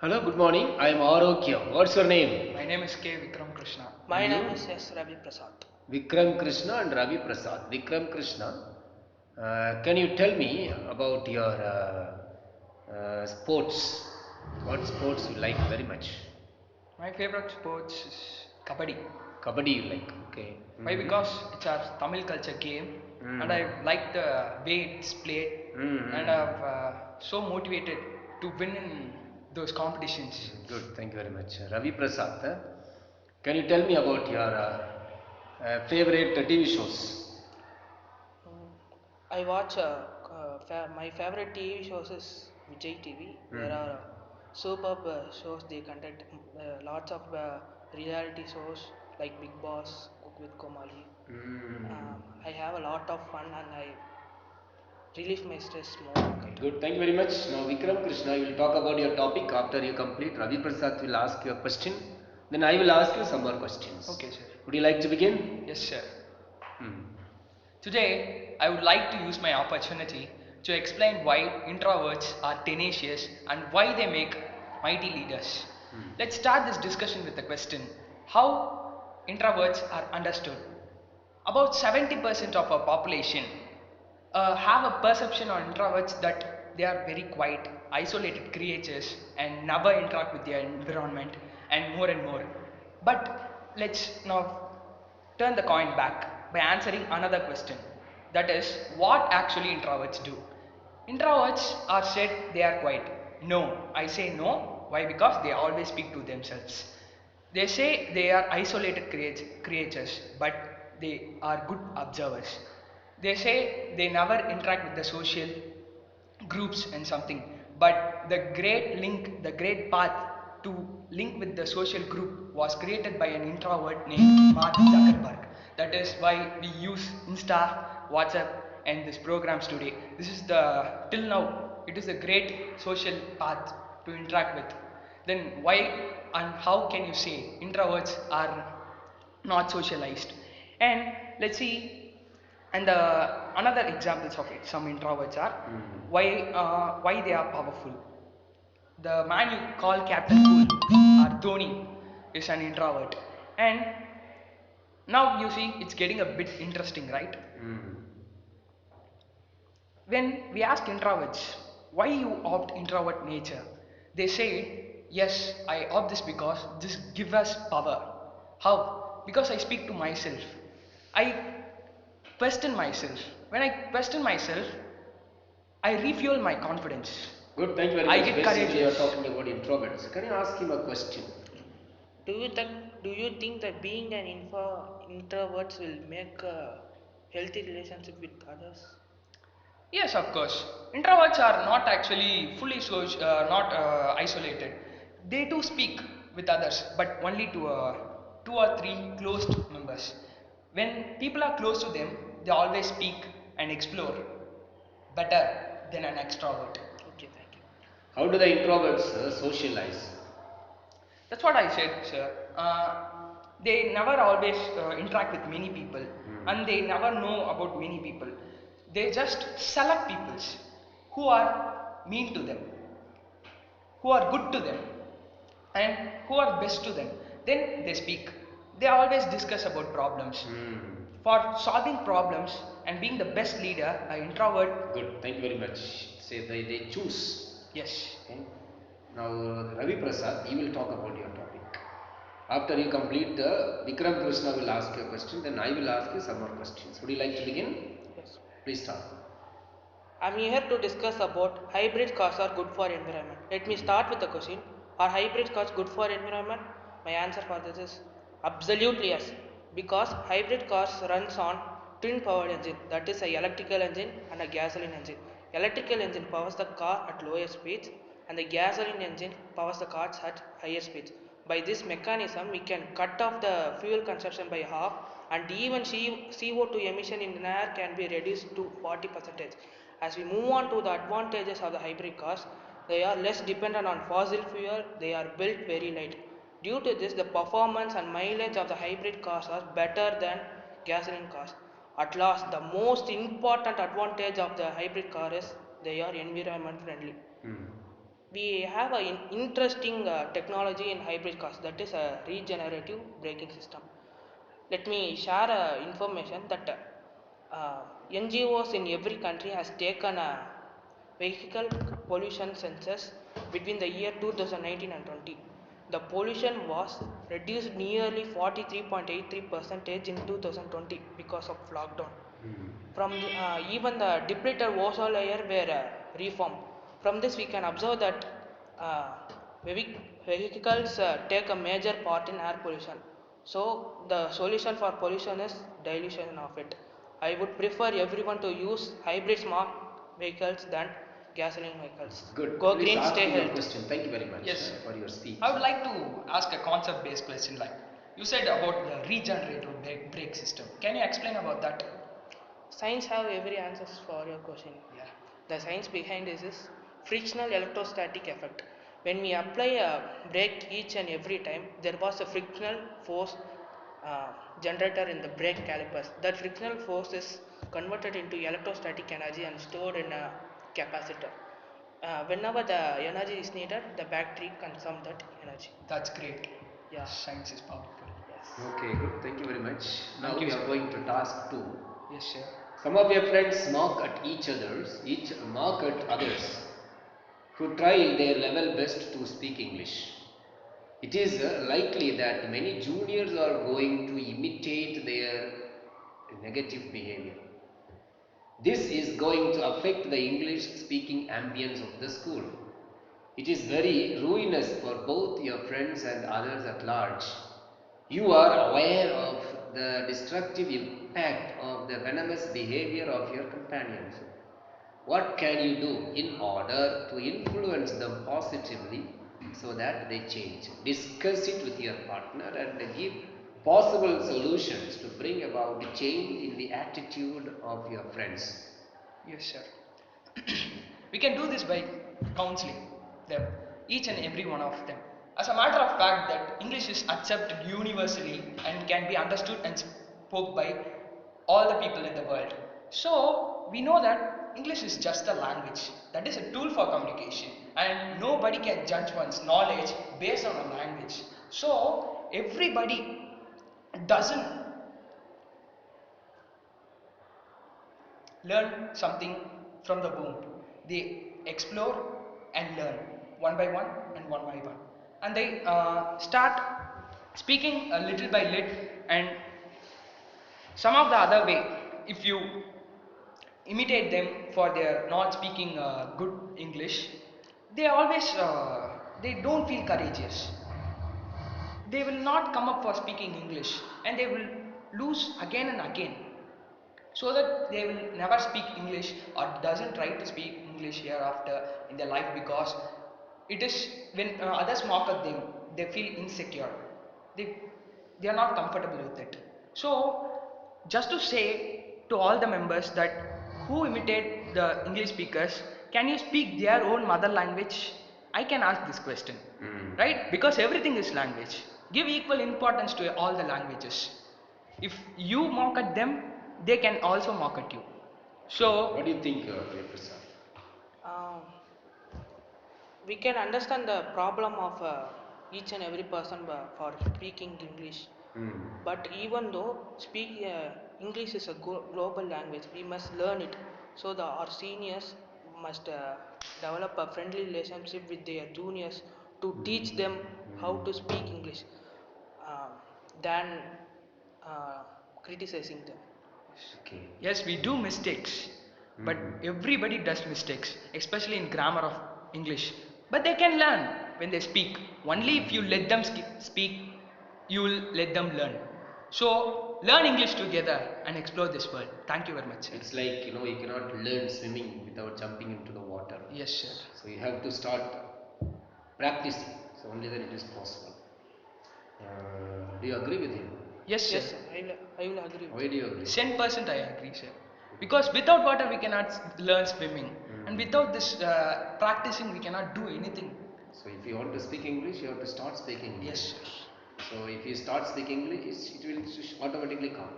Hello, good morning. I am Arokya. What's your name? My name is K. Vikram Krishna. My And name you? is S. Ravi Prasad. Vikram Krishna and Ravi Prasad. Vikram Krishna, can you tell me about your sports? What sports you like very much? My favorite sports is Kabaddi. Kabaddi you like, okay. Why? Because it's our Tamil culture game, and I like the way it's played, and I'm so motivated to win in those competitions. Good, thank you very much. Ravi Prasad, can you tell me about your favorite TV shows? Mm, I watch my favorite TV shows is Vijay TV. There are superb shows they conduct, lots of reality shows like Big Boss, Cook with Komali. I have a lot of fun and I relieve my stress more on Okay, that. good. Thank you very much. Now, Vikram Krishna, you will talk about your topic after you complete. Ravi Prasad will ask you a question. Then I will ask you some more questions. Okay, sir. Would you like to begin? Yes, sir. Hmm. Today, I would like to use my opportunity to explain why introverts are tenacious and why they make mighty leaders. Let's start this discussion with a question: how introverts are understood? About 70% of our population have a perception on introverts that they are very quiet, isolated creatures and never interact with their environment and more and more. But let's now turn the coin back by answering another question, that is, what actually introverts do. Introverts are said they are quiet. No, I say no. Why? Because they always speak to themselves. They say they are isolated creatures, but they are good observers. They say they never interact with the social groups and something, but the great path to link with the social group was created by an introvert named Mark Zuckerberg. That is why we use Insta, WhatsApp and these programs today. This is the till now it is a great social path to interact with. Then why and how can you say introverts are not socialized? And let's see, and another examples of it, some introverts are why they are powerful. The man you call Captain Cool or Dhoni is an introvert, and now you see it's getting a bit interesting, right? When we ask introverts why you opt introvert nature, they say, yes, I opt this because this gives us power. How? Because I speak to myself. I question myself. When I question myself, I refuel my confidence. Good, thank you very I much. get Basically, you are courageous. talking about introverts. Can you ask him a question? Do you think that being an introvert will make a healthy relationship with others? Yes, of course. Introverts are not actually fully not isolated. They do speak with others, but only to two or three closed members. When people are close to them, they always speak and explore better than an extrovert. Okay, thank you. How do the introverts socialize? That's what I said, sir. They never always interact with many people, and they never know about many people. They just select peoples who are mean to them, who are good to them, and who are best to them. Then they speak. They always discuss about problems. For solving problems and being the best leader, an introvert, Good, thank you very much. Say they choose. yes. Okay. Now, Ravi Prasad, you will talk about your topic. After you complete, Vikram Krishna will ask you a question, then I will ask you some more questions. Would you like to begin? Yes. Please start. I'm here to discuss about hybrid cars are good for environment. Let me start with the question. Are hybrid cars good for environment? My answer for this is absolutely yes. Because hybrid cars runs on twin powered engine, that is a electrical engine and a gasoline engine. Electrical engine powers the car at lower speeds and the gasoline engine powers the cars at higher speeds. By this mechanism, we can cut off the fuel consumption by half and even CO2 emission in the air can be reduced to 40%. As we move on to the advantages of the hybrid cars, they are less dependent on fossil fuel, they are built very light. Due to this, the performance and mileage of the hybrid cars are better than gasoline cars. At last, the most important advantage of the hybrid car is they are environment friendly. we have an interesting technology in hybrid cars, that is a regenerative braking system. Let me share information that NGOs in every country has taken vehicle pollution census between the year 2019 and 20. The pollution was reduced nearly 43.83 percentage in 2020 because of lockdown. From even the depleted ozone layer were reformed. From this we can observe that uh, vehicles take a major part in air pollution. So the solution for pollution is dilution of it. I would prefer everyone to use hybrid smart vehicles than gasoline vehicles. Good. Go Please green, ask stay me your healthy. question. Thank you very much Yes. for your speech. I would like to ask a concept-based question. Like you said about the regenerative brake system. Can you explain about that? Science have every answers for your question. Yeah. The science behind this is frictional electrostatic effect. When we apply a brake each and every time, there was a frictional force generator in the brake calipers. That frictional force is converted into electrostatic energy and stored in a capacitor. Whenever the energy is needed, the battery consumes that energy. That's great. Yeah. Science is powerful. Yes. Okay, good. Thank you very much. Now Thank you, we are sir. going to task 2. Yes, sir. Some of your friends mock at mock at others who try their level best to speak English. It is likely that many juniors are going to imitate their negative behavior. This is going to affect the English speaking ambience of the school. It is very ruinous for both your friends and others at large. You are aware of the destructive impact of the venomous behavior of your companions. What can you do in order to influence them positively so that they change? Discuss it with your partner and give possible solutions to bring about the change in the attitude of your friends. Yes, sir. We can do this by counseling them, each and every one of them. As a matter of fact, that English is accepted universally and can be understood and spoke by all the people in the world. So we know that English is just a language. That is a tool for communication, and nobody can judge one's knowledge based on a language. So everybody doesn't learn something from the womb. They explore and learn one by one and one by one. And they start speaking a little by little, and some of the other way, if you imitate them for their not speaking good English, they always they don't feel courageous. They will not come up for speaking English, and they will lose again and again, so that they will never speak English or doesn't try to speak English hereafter in their life, because it is when others mock at them, they feel insecure. They they are not comfortable with it. So just to say to all the members that who imitate the English speakers, can you speak their own mother language? I can ask this question, right? Because everything is language. Give equal importance to all the languages. If you mock at them, they can also mock at you. So What do you think, Prasad? Um, we can understand the problem of each and every person for speaking English. But even though English is a global language, we must learn it. So our seniors must develop a friendly relationship with their juniors to teach them how to speak English uh, than uh, criticizing them. Okay. yes, we do mistakes, but everybody does mistakes, especially in grammar of English. But they can learn when they speak. Only if you let them speak, you will let them learn. So learn English together and explore this world. Thank you very much, sir. It's like, you cannot learn swimming without jumping into the water. Yes, sir. So you have to start practicing. So only then it is possible. Do you agree with him? Yes, sir. Yes, sir, I will agree with Why you. do you agree? 10% I agree, sir. Because without water we cannot learn swimming, and without this practicing we cannot do anything. So if you want to speak English, you have to start speaking English. Yes, sir. So if you start speaking English, it will automatically come.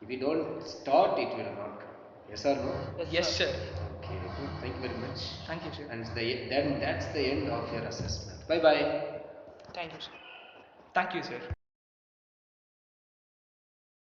If you don't start, it will not come. Yes or no? Yes, sir. Okay. Very good. Thank you very much. Thank you, sir. And then that's the end of your assessment. Bye bye. Thank you, sir. Thank you, sir.